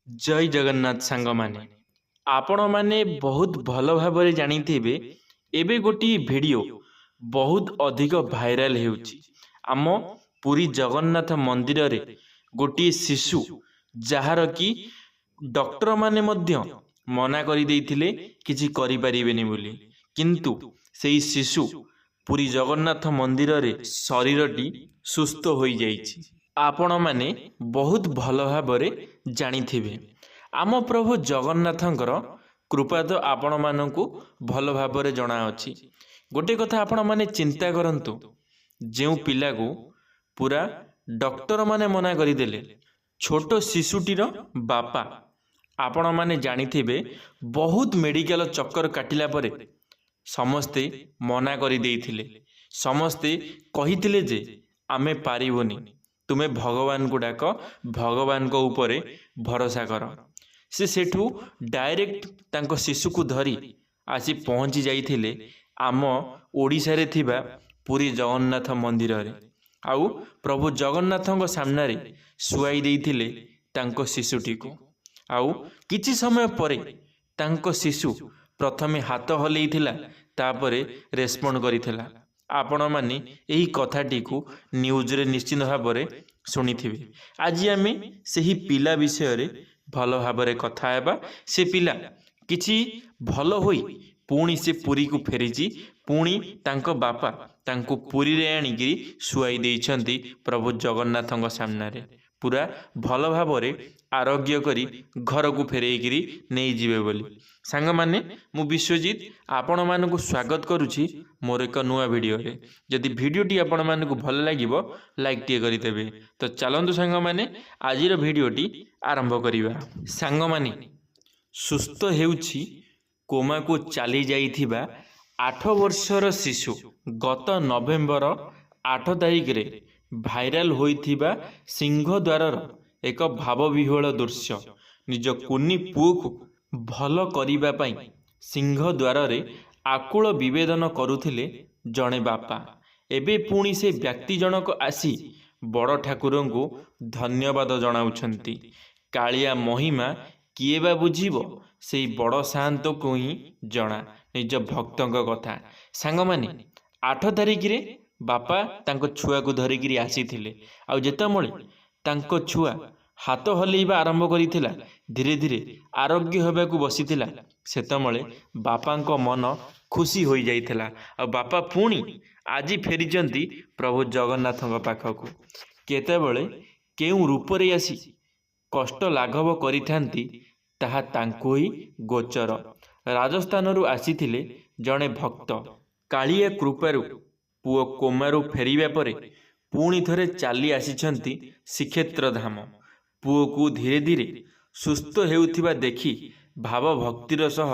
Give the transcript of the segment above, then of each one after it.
जय जगन्नाथ सांग माने आपण माने बहुत भल भाव जानिथिबे एबे गोटी वीडियो बहुत अधिक भाइराल हेउची। आम पुरी जगन्नाथ मंदिर रे गोटी शिशु जहार की डॉक्टर माने मध्य मना करि देइथिले किछि करि परिबेनी बोली, किंतु सेई शिशु पुरी जगन्नाथ मंदिर रे शरीरटी सुस्थ होई जाइछि। आपण माने बहुत भल भाव जानिथिबे आम प्रभु जगन्नाथंकर कृपा तो आपण मानकु भल भाव जना अछि। गोटे कथा आपण माने चिंता करंतु, जेउ पिला को पूरा डॉक्टर माने मना करिदेले, छोट शिशुटीर बापा आपण माने जानिथिबे बहुत मेडिकल चक्कर काटिला परे समस्ते मना करि देइथिले। समस्ते कहिथिले जे आमे पारिबोनी, तुमे भगवान को डाक, भगवान को ऊपरे भरोसा कर। से सेठू डायरेक्ट तांको शिशु को धरी आसी पहुँची जाइथिले आम ओडिशा रे थिबा पुरी जगन्नाथ मंदिर रे। आउ प्रभु जगन्नाथंको सामने रे सुआई देइथिले तांको शिशुटी को। आउ किछि समय परे तांको शिशु प्रथमे हाथ हलैथिला, तापरे रेस्पोंड करिथिला। आपण माने एही कथाटी को न्यूज रे निश्चित भाव रे सुनिथिबे। आज आमे सेही पिला विषय रे भल भाव रे कथा हेबा। से पिला किछि भल होई पुणी से पुरी को फेरिची, पुणी तांको बापा तांको पुरी रे आनिकी सुआई देइछंती प्रभु जगन्नाथंको सामने रे। पूरा भल भाव रे आरोग्य करी घर को फेरेइकिरी नहीं जिवे बोली। सांग माने मु विश्वजीत आपण मानकु स्वागत करूछि मोर एक नुआ वीडियो रे। जदि वीडियोटी आपण मानकु भल लागिबो लाइक टिए करि देबे। तो चलंतु सांग माने आजिर वीडियोटी आरंभ करिबा। सांग माने सुस्थ हेउछि कोमा को चली जाइथिबा 8 वर्षर शिशु गत नवेम्बर 8 तारिख रे भाइराल होइथिबा सिंहद्वारर एक भावविह्वल दृश्य। निज कुनी पुओ को भल करिबा पई सिंहद्वार रे आकुल विवेदन करुथिले जणे बापा। एबे पुणी से व्यक्ति जनक आसी बड़ ठाकुरंको धन्यवाद जणाउछंती। कालिया महिमा किए बा बुझिबो, सेई बड़ शांत को ही जणा निज भक्तंक कथा। सांग माने 8 तारिख रे बापा तांको छुआ को धरिकिरी आसीथिले। आउ जेतमळे तांको छुआ हाथ हलैबा आरंभ करिथिला, धीरे धीरे आरोग्य होबाकू बसिथिला, सेतमळे बापांको मन खुशी होई जाइथिला। आ बापा पुणी आजी फेरिचंती प्रभु जगन्नाथंक पाखकू। केतेबळे केउ रूप रे आसी कष्ट लाघव करिथांती ताहा तांको ही गोचर। राजस्थानरू आसीथिले जणे भक्त। कालिया कृपारू पुओ कोमारू फेरिबा परे पुणी थरे चाली आसीछंती श्रीक्षेत्र धाम। पुओ को धीरे धीरे सुस्थ हेउथिबा देखि भाव भक्तिर सह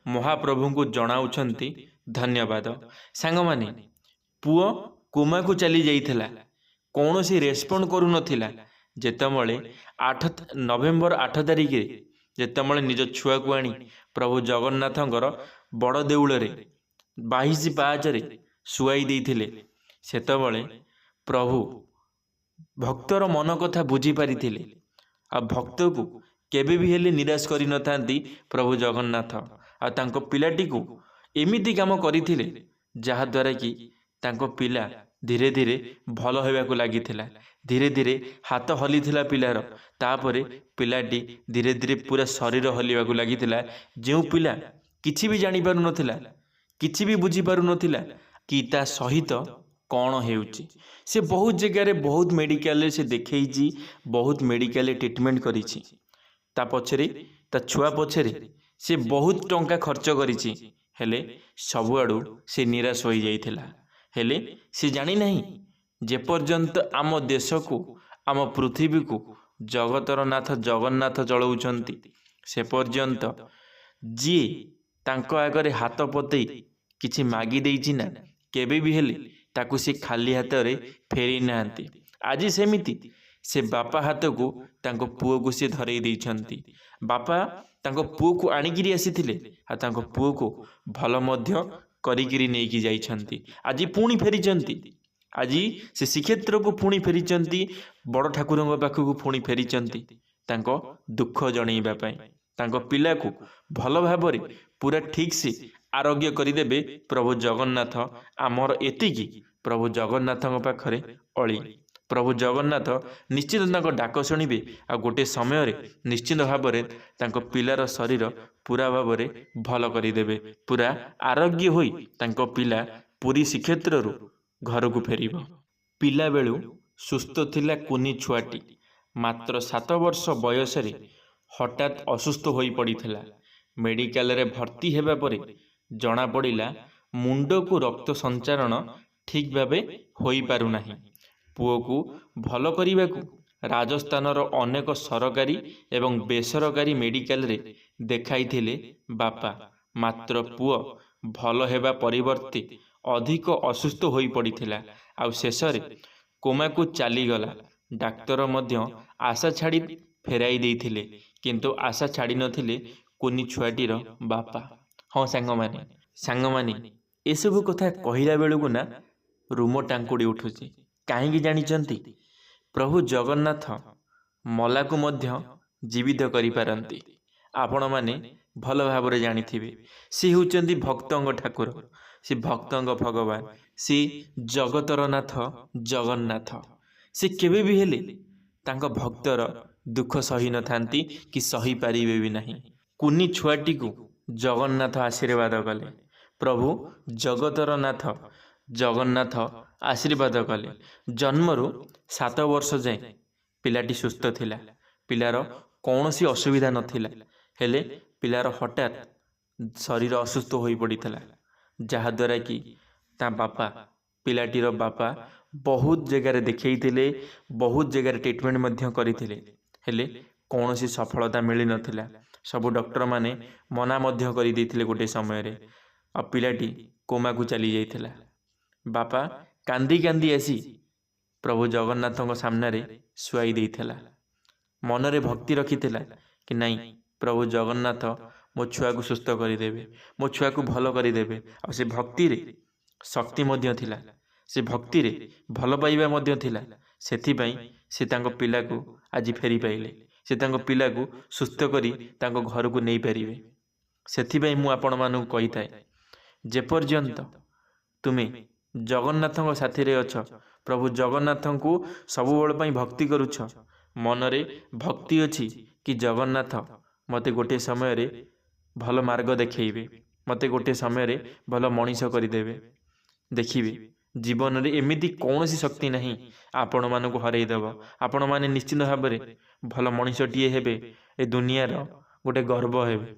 महाप्रभु को जणाउछंती धन्यवाद। सांग माने पुओ कोमा को चली जाइथिला, कौनसी रेस्पोंड करू नथिला। जेतमळे नवेम्बर 8 तारिख रे जेतमळे निज छुआ को आनी प्रभु जगन्नाथंकर बड़ देउळ रे 22 पाच रे सुआई देइथिले, सेतबळे प्रभु भक्तर मन कथा बुझी पारिथिले। आ भक्त को केबे भी हेले निराश करि नथांती प्रभु जगन्नाथ। आ तांको पिलाटी को एमिति काम करिथिले जहा द्वारा कि तांको पिला धीरे धीरे भल होबाकू लागिथिला। धीरे धीरे हाथ हलिथिला पिलार, तापरे पिलाटी धीरे धीरे पूरा शरीर हलिबाकू लागिथिला। जेउ पिला किछि भी जानि पारु नथिला, किछि भी बुझी पारु नथिला कि ता सहित कौन हेउची। से बहुत जगह बहुत मेडिकल से देखैची, बहुत मेडिकल ट्रीटमेंट करिछि। ता पछरे ता छुआ पछरे से बहुत टंका खर्च करिछि, हेले सबुआडू से निराश होई जाइथिला। हेले से जानि नहीं जे पर्यंत आम देश को आम पृथ्वी को जगतर नाथ जगन्नाथ चलाउछंती, से पर्यंत जी तांको आगरे हाथ पतई किछि मागी देइछि ना, केबे भी हेले ताकू से खाली हाथ रे फेरी नांती। आज सेमिति से बापा हाथ को तांको पुओ को से धरई देइछंती। बापा तांको पुओ को आनिकिरी आसीथिले, आ तांको पुओ को भल मध्य करिकिरी नेकी जाइछंती। आज पुणी फेरिचंती। आज से श्रीक्षेत्र को पुणी फेरिचंती, बड़ ठाकुरंक पाखकू पुणी फेरिचंती। ତାଙ୍କ ଦୁଃଖ ଜଣେଇବା ପାଇଁ। ତାଙ୍କ ପିଲାକୁ ଭଲ ଭାବରେ ପୁରା ଠିକ୍ ସେ ଆରୋଗ୍ୟ କରିଦେବେ ପ୍ରଭୁ ଜଗନ୍ନାଥ। ଆମର ଏତିକି ପ୍ରଭୁ ଜଗନ୍ନାଥଙ୍କ ପାଖରେ ଅଳି। ପ୍ରଭୁ ଜଗନ୍ନାଥ ନିଶ୍ଚିତ ତାଙ୍କ ଡାକ ଶୁଣିବେ ଆଉ ଗୋଟିଏ ସମୟରେ ନିଶ୍ଚିତ ଭାବରେ ତାଙ୍କ ପିଲାର ଶରୀର ପୁରା ଭାବରେ ଭଲ କରିଦେବେ। ପୁରା ଆରୋଗ୍ୟ ହୋଇ ତାଙ୍କ ପିଲା ପୁରୀ ଶ୍ରୀକ୍ଷେତ୍ରରୁ ଘରକୁ ଫେରିବ। ପିଲାବେଳୁ ସୁସ୍ଥ ଥିଲା କୁନି ଛୁଆଟି। ମାତ୍ର 7 ବର୍ଷ ବୟସରେ ହଠାତ୍ ଅସୁସ୍ଥ ହୋଇ ପଡ଼ିଥିଲା। ମେଡ଼ିକାଲରେ ଭର୍ତ୍ତି ହେବା ପରେ ଜଣାପଡ଼ିଲା ମୁଣ୍ଡକୁ ରକ୍ତ ସଞ୍ଚାରଣ ଠିକ୍ ଭାବେ ହୋଇପାରୁନାହିଁ। ପୁଅକୁ ଭଲ କରିବାକୁ ରାଜସ୍ଥାନର ଅନେକ ସରକାରୀ ଏବଂ ବେସରକାରୀ ମେଡ଼ିକାଲରେ ଦେଖାଇଥିଲେ ବାପା। ମାତ୍ର ପୁଅ ଭଲ ହେବା ପରିବର୍ତ୍ତେ ଅଧିକ ଅସୁସ୍ଥ ହୋଇ ପଡ଼ିଥିଲା ଆଉ ଶେଷରେ କୋମାକୁ ଚାଲିଗଲା। ଡାକ୍ତର ମଧ୍ୟ ଆଶା ଛାଡ଼ି ଫେରାଇ ଦେଇଥିଲେ, କିନ୍ତୁ ଆଶା ଛାଡ଼ି ନଥିଲେ କୁନି ଛୁଆଟିର ବାପା। ହଁ ସାଙ୍ଗମାନେ ଏସବୁ କଥା କହିଲା ବେଳକୁ ନା ରୁମ ଟାଙ୍କୁଡ଼ି ଉଠୁଛି। କାହିଁକି ଜାଣିଛନ୍ତି? ପ୍ରଭୁ ଜଗନ୍ନାଥ ମଲାକୁ ମଧ୍ୟ ଜୀବିତ କରିପାରନ୍ତି। ଆପଣମାନେ ଭଲ ଭାବରେ ଜାଣିଥିବେ। ସେ ହେଉଛନ୍ତି ଭକ୍ତଙ୍କ ଠାକୁର, ସେ ଭକ୍ତଙ୍କ ଭଗବାନ, ସେ ଜଗତର ନାଥ ଜଗନ୍ନାଥ। ସେ କେବେ ବି ହେଲେ ତାଙ୍କ ଭକ୍ତର ଦୁଃଖ ସହି ନଥାନ୍ତି କି ସହିପାରିବେ ବି ନାହିଁ। କୁନି ଛୁଆଟିକୁ ଜଗନ୍ନାଥ ଆଶୀର୍ବାଦ କଲେ। ପ୍ରଭୁ ଜଗତର ନାଥ ଜଗନ୍ନାଥ ଆଶୀର୍ବାଦ କଲେ। ଜନ୍ମରୁ 7 ବର୍ଷ ଯାଏଁ ପିଲାଟି ସୁସ୍ଥ ଥିଲା। ପିଲାର କୌଣସି ଅସୁବିଧା ନଥିଲା। ହେଲେ ପିଲାର ହଠାତ୍ ଶରୀର ଅସୁସ୍ଥ ହୋଇ ପଡ଼ିଥିଲା, ଯାହାଦ୍ୱାରା କି ତା ବାପା, ପିଲାଟିର ବାପା ବହୁତ ଜାଗାରେ ଦେଖେଇଥିଲେ, ବହୁତ ଜାଗାରେ ଟ୍ରିଟମେଣ୍ଟ ମଧ୍ୟ କରିଥିଲେ, ହେଲେ କୌଣସି ସଫଳତା ମିଳିନଥିଲା। ସବୁ ଡକ୍ଟରମାନେ ମନା ମଧ୍ୟ କରିଦେଇଥିଲେ ଗୋଟିଏ ସମୟରେ, ଆଉ ପିଲାଟି କୋମାକୁ ଚାଲି ଯାଇଥିଲା। ବାପା କାନ୍ଦି କାନ୍ଦି ଆସି ପ୍ରଭୁ ଜଗନ୍ନାଥଙ୍କ ସାମ୍ନାରେ ଶୁଆଇ ଦେଇଥିଲା। ମନରେ ଭକ୍ତି ରଖିଥିଲା କି ନାଇଁ, ପ୍ରଭୁ ଜଗନ୍ନାଥ ମୋ ଛୁଆକୁ ସୁସ୍ଥ କରିଦେବେ, ମୋ ଛୁଆକୁ ଭଲ କରିଦେବେ। ଆଉ ସେ ଭକ୍ତିରେ ଶକ୍ତି ମଧ୍ୟ ଥିଲା, ସେ ଭକ୍ତିରେ ଭଲ ପାଇବା ମଧ୍ୟ ଥିଲା। ସେଥିପାଇଁ ସେ ତାଙ୍କ ପିଲାକୁ ଆଜି ଫେରି ପାଇଲେ। ସେ ତାଙ୍କ ପିଲାକୁ ସୁସ୍ଥ କରି ତାଙ୍କ ଘରକୁ ନେଇପାରିବେ। ସେଥିପାଇଁ ମୁଁ ଆପଣମାନଙ୍କୁ କହିଥାଏ, ଯେପର୍ଯ୍ୟନ୍ତ ତୁମେ ଜଗନ୍ନାଥଙ୍କ ସାଥିରେ ଅଛ, ପ୍ରଭୁ ଜଗନ୍ନାଥଙ୍କୁ ସବୁବେଳ ପାଇଁ ଭକ୍ତି କରୁଛ, ମନରେ ଭକ୍ତି ଅଛି କି ଜଗନ୍ନାଥ ମୋତେ ଗୋଟିଏ ସମୟରେ ଭଲ ମାର୍ଗ ଦେଖେଇବେ, ମୋତେ ଗୋଟିଏ ସମୟରେ ଭଲ ମଣିଷ କରିଦେବେ। ଦେଖିବେ ଜୀବନରେ ଏମିତି କୌଣସି ଶକ୍ତି ନାହିଁ ଆପଣମାନଙ୍କୁ ହରେଇଦେବ। ଆପଣମାନେ ନିଶ୍ଚିତ ଭାବରେ ଭଲ ମଣିଷଟିଏ ହେବେ, ଏ ଦୁନିଆର ଗୋଟେ ଗର୍ବ ହେବେ।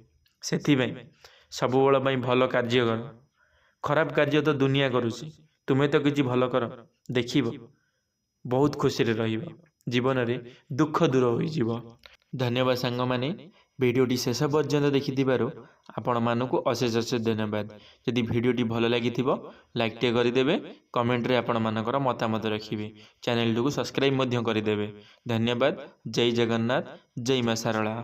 ସେଥିପାଇଁ ସବୁବେଳ ପାଇଁ ଭଲ କାର୍ଯ୍ୟ କର। ଖରାପ କାର୍ଯ୍ୟ ତ ଦୁନିଆ କରୁଛି, ତୁମେ ତ କିଛି ଭଲ କର, ଦେଖିବ ବହୁତ ଖୁସିରେ ରହିବ, ଜୀବନରେ ଦୁଃଖ ଦୂର ହୋଇଯିବ। ଧନ୍ୟବାଦ ସାଙ୍ଗମାନେ, ଭିଡ଼ିଓଟି ଶେଷ ପର୍ଯ୍ୟନ୍ତ ଦେଖିଥିବାରୁ ଆପଣମାନଙ୍କୁ ଅଶେଷ ଅଶେଷ ଧନ୍ୟବାଦ। ଯଦି ଭିଡ଼ିଓଟି ଭଲ ଲାଗିଥିବ ଲାଇକ୍ଟିଏ କରିଦେବେ, କମେଣ୍ଟରେ ଆପଣମାନଙ୍କର ମତାମତ ରଖିବେ, ଚ୍ୟାନେଲଟିକୁ ସବସ୍କ୍ରାଇବ୍ ମଧ୍ୟ କରିଦେବେ। ଧନ୍ୟବାଦ। ଜୟ ଜଗନ୍ନାଥ, ଜୟ ମା ଶାରଳା।